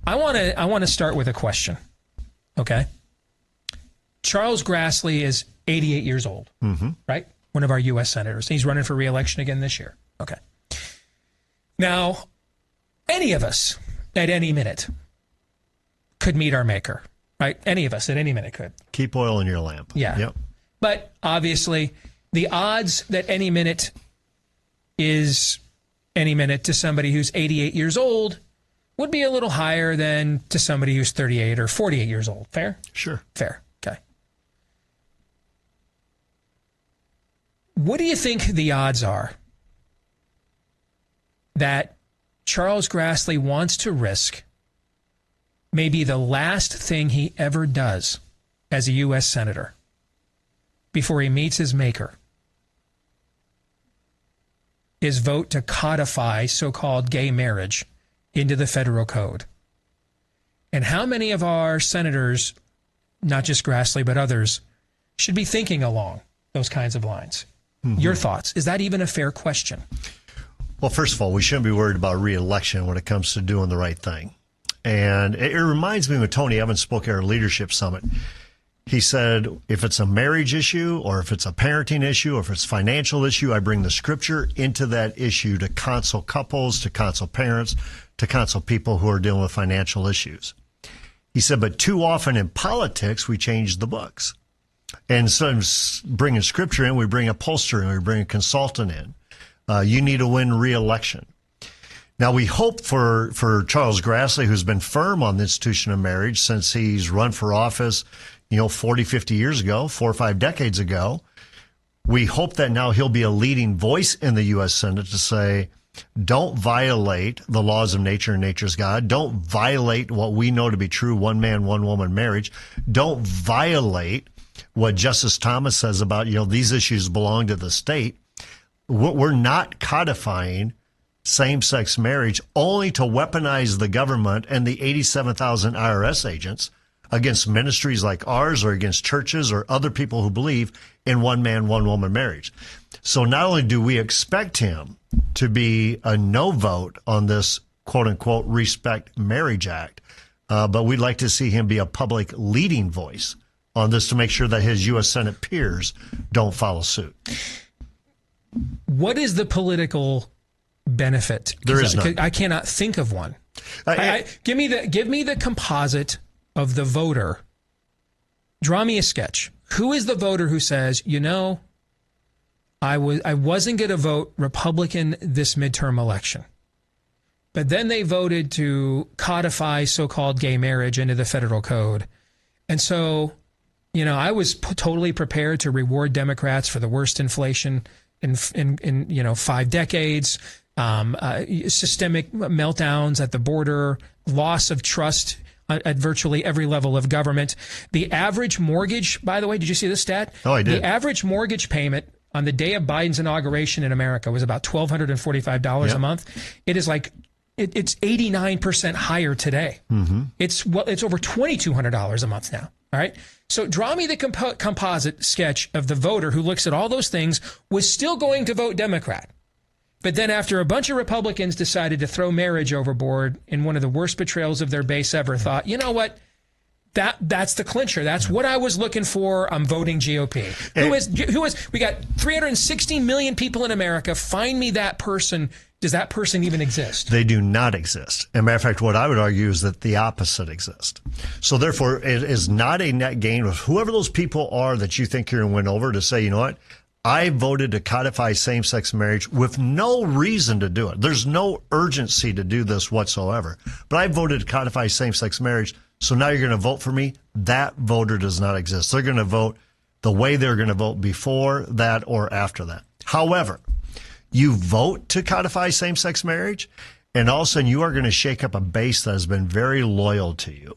I want to start with a question. Okay. Charles Grassley is 88 years old, right? One of our U.S. senators. He's running for re-election again this year. Okay. Now, any of us at any minute could meet our maker, right? Any of us at any minute could. Keep oil in your lamp. Yeah. Yep. But obviously, the odds that any minute is any minute to somebody who's 88 years old would be a little higher than to somebody who's 38 or 48 years old. Fair? Sure. Fair. Okay. What do you think the odds are that Charles Grassley wants to risk maybe the last thing he ever does as a U.S. Senator before he meets his maker is vote to codify so-called gay marriage into the federal code? And how many of our senators, not just Grassley, but others, should be thinking along those kinds of lines? Your thoughts? Is that even a fair question? Well, first of all, we shouldn't be worried about re-election when it comes to doing the right thing. And it reminds me when Tony Evans spoke at our leadership summit. He said, if it's a marriage issue or if it's a parenting issue or if it's a financial issue, I bring the scripture into that issue to counsel couples, to counsel parents, to counsel people who are dealing with financial issues. He said, but too often in politics, we change the books. And instead of bringing scripture in, we bring a pollster in, we bring a consultant in. You need to win re-election. Now, we hope for Charles Grassley, who's been firm on the institution of marriage since he's run for office, 40, 50 years ago, 4 or 5 decades ago. We hope that now he'll be a leading voice in the U.S. Senate to say, don't violate the laws of nature and nature's God. Don't violate what we know to be true, one man, one woman marriage. Don't violate what Justice Thomas says about, these issues belong to the state. We're not codifying same-sex marriage only to weaponize the government and the 87,000 IRS agents against ministries like ours or against churches or other people who believe in one man, one woman marriage. So not only do we expect him to be a no vote on this quote-unquote Respect Marriage Act, but we'd like to see him be a public leading voice on this to make sure that his U.S. Senate peers don't follow suit. What is the political benefit? There is none. I cannot think of one. Give me the composite of the voter. Draw me a sketch. Who is the voter who says, I wasn't going to vote Republican this midterm election, but then they voted to codify so-called gay marriage into the federal code, and so I was totally prepared to reward Democrats for the worst inflation in 5 decades, systemic meltdowns at the border, loss of trust at virtually every level of government. The average mortgage, by the way, did you see this stat? Oh, I did. The average mortgage payment on the day of Biden's inauguration in America was about $1,245 a month. It is it's 89% higher today. It's over $2,200 a month now. All right. So draw me the composite sketch of the voter who looks at all those things, was still going to vote Democrat. But then after a bunch of Republicans decided to throw marriage overboard in one of the worst betrayals of their base ever, thought, you know what? That's the clincher. That's what I was looking for. I'm voting GOP. Who is? We got 360 million people in America. Find me that person. Does that person even exist? They do not exist. As a matter of fact, what I would argue is that the opposite exists. So therefore, it is not a net gain with whoever those people are that you think you're going to win over to say, you know what? I voted to codify same-sex marriage with no reason to do it. There's no urgency to do this whatsoever. But I voted to codify same-sex marriage, so now you're going to vote for me. That voter does not exist. They're going to vote the way they're going to vote before that or after that. However, you vote to codify same-sex marriage, and all of a sudden you are going to shake up a base that has been very loyal to you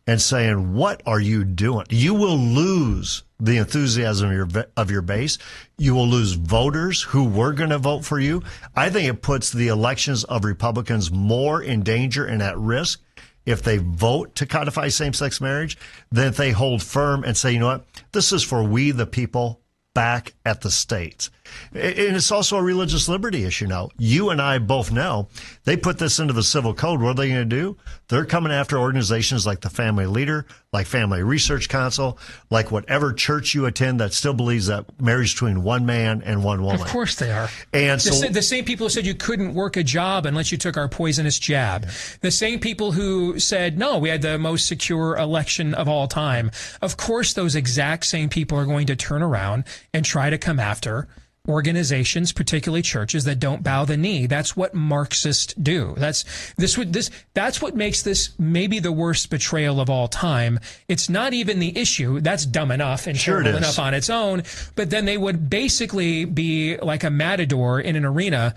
and saying, what are you doing? You will lose the enthusiasm of your base. You will lose voters who were going to vote for you. I think it puts the elections of Republicans more in danger and at risk if they vote to codify same-sex marriage than if they hold firm and say, you know what, this is for we the people back at the states. And it's also a religious liberty issue now. You and I both know they put this into the civil code. What are they going to do? They're coming after organizations like the Family Leader, like Family Research Council, like whatever church you attend that still believes that marriage between one man and one woman. Of course they are. And so the same people who said you couldn't work a job unless you took our poisonous jab. Yeah. The same people who said, no, we had the most secure election of all time. Of course, those exact same people are going to turn around and try to come after organizations, particularly churches, that don't bow the knee. That's what Marxists do. That's what makes this maybe the worst betrayal of all time. It's not even the issue. That's dumb enough and terrible enough on its own. But then they would basically be like a matador in an arena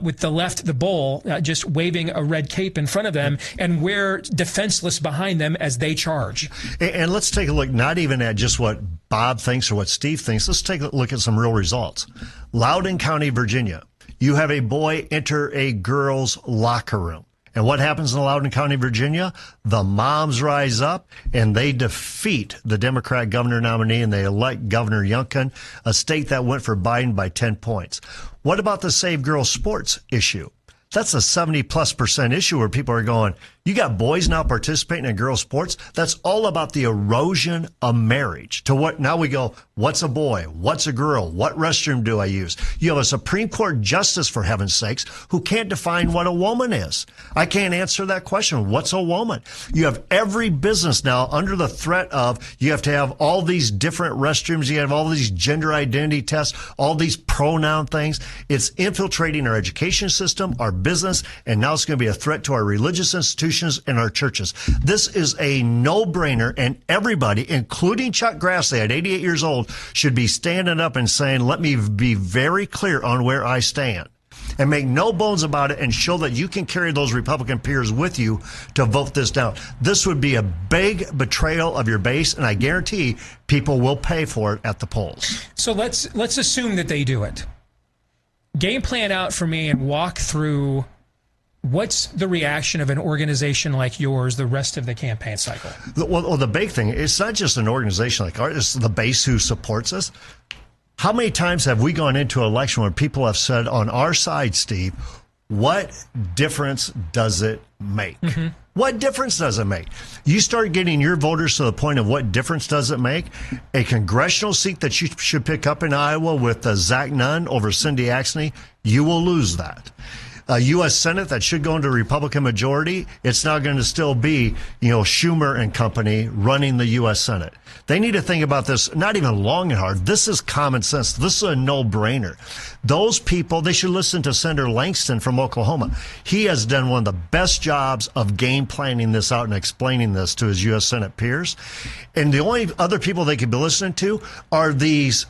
with the bull, just waving a red cape in front of them, and we're defenseless behind them as they charge. And let's take a look, not even at just what Bob thinks or what Steve thinks. Let's take a look at some real results. Loudoun County, Virginia. You have a boy enter a girl's locker room. And what happens in Loudoun County, Virginia? The moms rise up and they defeat the Democrat governor nominee and they elect Governor Youngkin, a state that went for Biden by 10 points. What about the Save Girls Sports issue? That's a 70+% issue where people are going, you got boys now participating in girls' sports? That's all about the erosion of marriage. To what now we go, what's a boy? What's a girl? What restroom do I use? You have a Supreme Court justice, for heaven's sakes, who can't define what a woman is. I can't answer that question. What's a woman? You have every business now under the threat of you have to have all these different restrooms. You have all these gender identity tests, all these pronoun things. It's infiltrating our education system, our business, and now it's going to be a threat to our religious institutions and our churches. This is a no-brainer, and everybody, including Chuck Grassley at 88 years old, should be standing up and saying, let me be very clear on where I stand. And make no bones about it and show that you can carry those Republican peers with you to vote this down. This would be a big betrayal of your base, and I guarantee people will pay for it at the polls. So let's assume that they do it. Game plan out for me and walk through what's the reaction of an organization like yours the rest of the campaign cycle? Well, the big thing, it's not just an organization like ours, it's the base who supports us. How many times have we gone into an election where people have said on our side, Steve, what difference does it make? Mm-hmm. What difference does it make? You start getting your voters to the point of what difference does it make? A congressional seat that you should pick up in Iowa with Zach Nunn over Cindy Axne, you will lose that. A U.S. Senate that should go into Republican majority, it's now going to still be, Schumer and company running the U.S. Senate. They need to think about this, not even long and hard. This is common sense. This is a no-brainer. Those people, they should listen to Senator Langston from Oklahoma. He has done one of the best jobs of game planning this out and explaining this to his U.S. Senate peers. And the only other people they could be listening to are these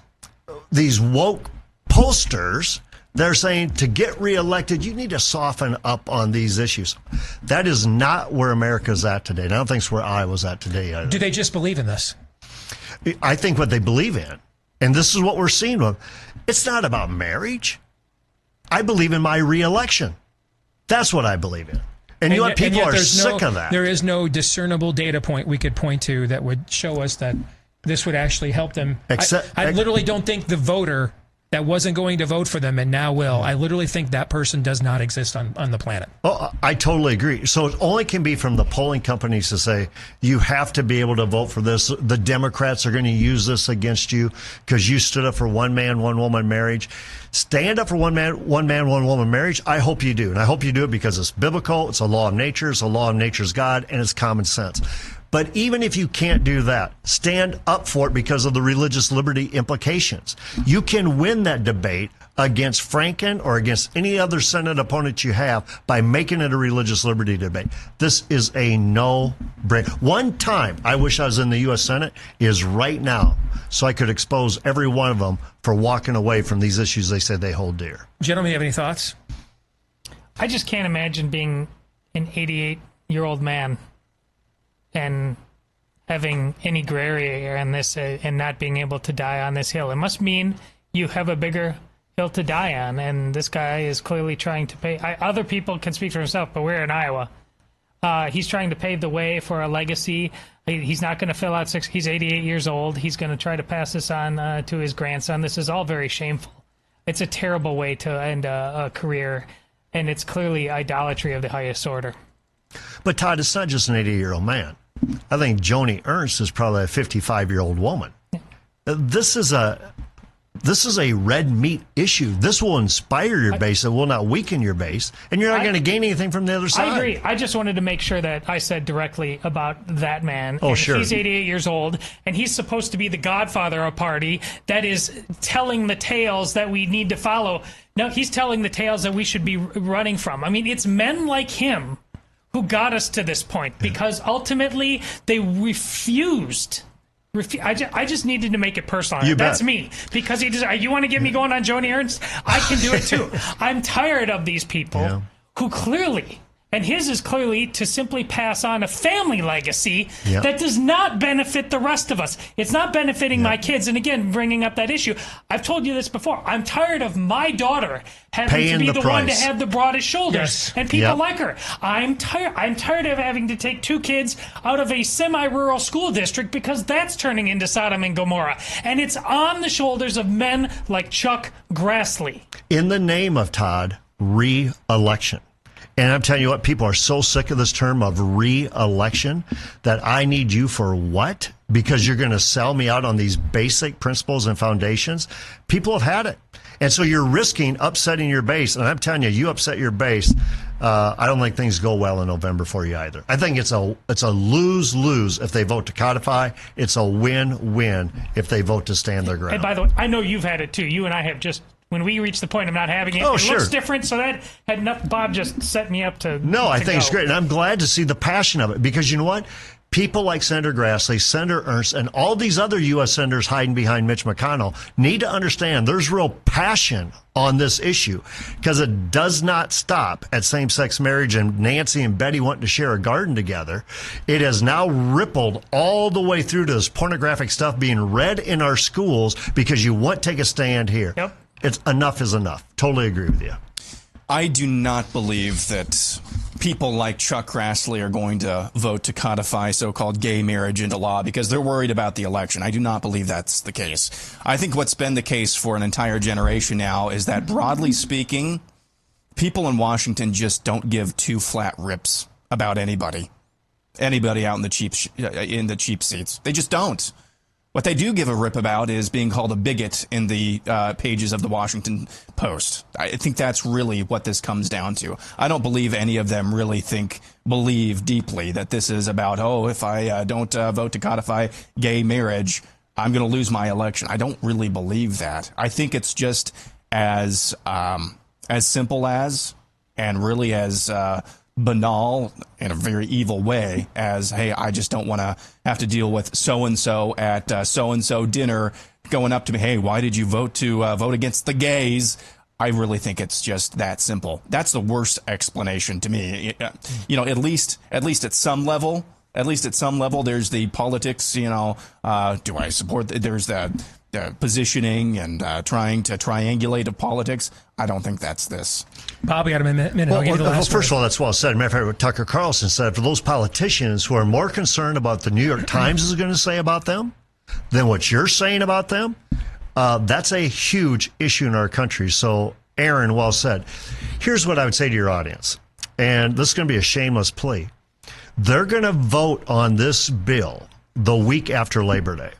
woke posters. They're saying to get reelected, you need to soften up on these issues. That is not where America's at today. And I don't think it's where Iowa's at today either. Do they just believe in this? I think what they believe in, and this is what we're seeing with, it's not about marriage. I believe in my reelection. That's what I believe in. And you know what? People are sick of that. There is no discernible data point we could point to that would show us that this would actually help them. I literally don't think the voter that wasn't going to vote for them and now will, I literally think that person does not exist on the planet. Oh, I totally agree. So it only can be from the polling companies to say, you have to be able to vote for this. The Democrats are going to use this against you because you stood up for one man, one woman marriage. Stand up for one man, one woman marriage. I hope you do. And I hope you do it because it's biblical, it's a law of nature, it's a law of nature's God, and it's common sense. But even if you can't do that, stand up for it because of the religious liberty implications. You can win that debate against Franken or against any other Senate opponent you have by making it a religious liberty debate. This is a no-brainer. One time I wish I was in the U.S. Senate is right now, so I could expose every one of them for walking away from these issues they said they hold dear. Gentlemen, you have any thoughts? I just can't imagine being an 88-year-old man and having any gray area in this and not being able to die on this hill. It must mean you have a bigger hill to die on, and this guy is clearly trying to pay. Other people can speak for himself, but we're in Iowa. He's trying to pave the way for a legacy. He's not going to fill out he's 88 years old. He's going to try to pass this on to his grandson. This is all very shameful. It's a terrible way to end a career, and it's clearly idolatry of the highest order. But Todd, it's not just an 80-year-old man. I think Joni Ernst is probably a 55-year-old woman. This is a red meat issue. This will inspire your base. It will not weaken your base. And you're not going to gain anything from the other side. I agree. I just wanted to make sure that I said directly about that man. Oh, sure. He's 88 years old, and he's supposed to be the godfather of a party that is telling the tales that we need to follow. No, he's telling the tales that we should be running from. I mean, it's men like him who got us to this point, because ultimately they refused. I just needed to make it personal. That's me. Because you want to get me going on Joni Ernst? I can do it too. I'm tired of these people who clearly, and his is clearly to simply pass on a family legacy that does not benefit the rest of us. It's not benefiting my kids. And again, bringing up that issue, I've told you this before. I'm tired of my daughter having to be the one to have the broadest shoulders and people like her. I'm tired of having to take 2 kids out of a semi-rural school district because that's turning into Sodom and Gomorrah. And it's on the shoulders of men like Chuck Grassley. In the name of, Todd, re-election. And I'm telling you what, people are so sick of this term of re-election that I need you for what? Because you're going to sell me out on these basic principles and foundations? People have had it. And so you're risking upsetting your base. And I'm telling you, you upset your base, I don't think things go well in November for you either. I think it's a lose-lose if they vote to codify. It's a win-win if they vote to stand their ground. And by the way, I know you've had it too. You and I have just... When we reach the point of not having it, it looks different. So that had enough. Bob just set me up to. No, I think go. It's great. And I'm glad to see the passion of it, because you know what? People like Senator Grassley, Senator Ernst, and all these other U.S. senators hiding behind Mitch McConnell need to understand there's real passion on this issue, because it does not stop at same-sex marriage and Nancy and Betty wanting to share a garden together. It has now rippled all the way through to this pornographic stuff being read in our schools because you won't take a stand here. Yep. It's enough is enough. Totally agree with you. I do not believe that people like Chuck Grassley are going to vote to codify so-called gay marriage into law because they're worried about the election. I do not believe that's the case. I think what's been the case for an entire generation now is that, broadly speaking, people in Washington just don't give 2 flat rips about anybody out in the cheap seats. They just don't. What they do give a rip about is being called a bigot in the pages of the Washington Post. I think that's really what this comes down to. I don't believe any of them really believe deeply that this is about, if I don't vote to codify gay marriage, I'm going to lose my election. I don't really believe that. I think it's just as simple as, and really as banal in a very evil way as, hey, I just don't want to have to deal with so-and-so at so-and-so dinner going up to me, hey, why did you vote against the gays? I really think it's just that simple. That's the worst explanation to me. At least at some level, there's the politics, do I support, there's the positioning and trying to triangulate of politics. I don't think that's this. Bob, we got a minute. Well, first of all, that's well said. Matter of fact, what Tucker Carlson said, for those politicians who are more concerned about the New York Times is going to say about them than what you're saying about them, that's a huge issue in our country. So, Aaron, well said. Here's what I would say to your audience, and this is going to be a shameless plea. They're going to vote on this bill the week after Labor Day.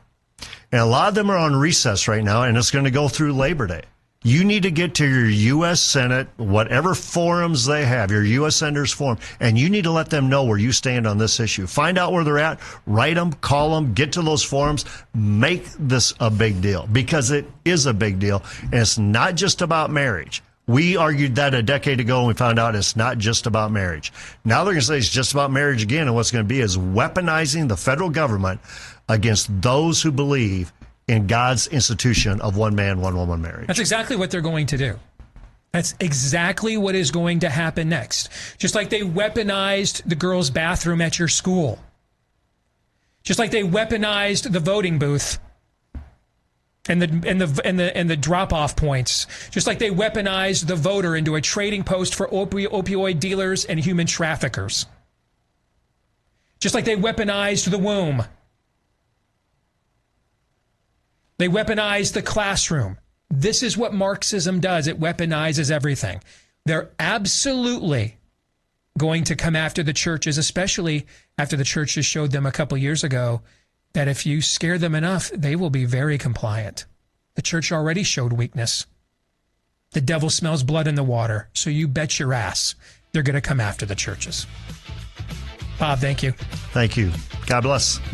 And a lot of them are on recess right now, and it's going to go through Labor Day. You need to get to your U.S. Senate, whatever forums they have, your U.S. Senators forum, and you need to let them know where you stand on this issue. Find out where they're at, write them, call them, get to those forums, make this a big deal, because it is a big deal, and it's not just about marriage. We argued that a decade ago, and we found out it's not just about marriage. Now they're going to say it's just about marriage again, and what's going to be is weaponizing the federal government against those who believe in God's institution of one man, one woman marriage. That's exactly what they're going to do. That's exactly what is going to happen next. Just like they weaponized the girls' bathroom at your school. Just like they weaponized the voting booth and the drop-off points. Just like they weaponized the voter into a trading post for opioid dealers and human traffickers. Just like they weaponized the womb. They weaponized the classroom. This is what Marxism does. It weaponizes everything. They're absolutely going to come after the churches, especially after the churches showed them a couple years ago that if you scare them enough, they will be very compliant. The church already showed weakness. The devil smells blood in the water, so you bet your ass they're going to come after the churches. Bob, thank you. Thank you. God bless.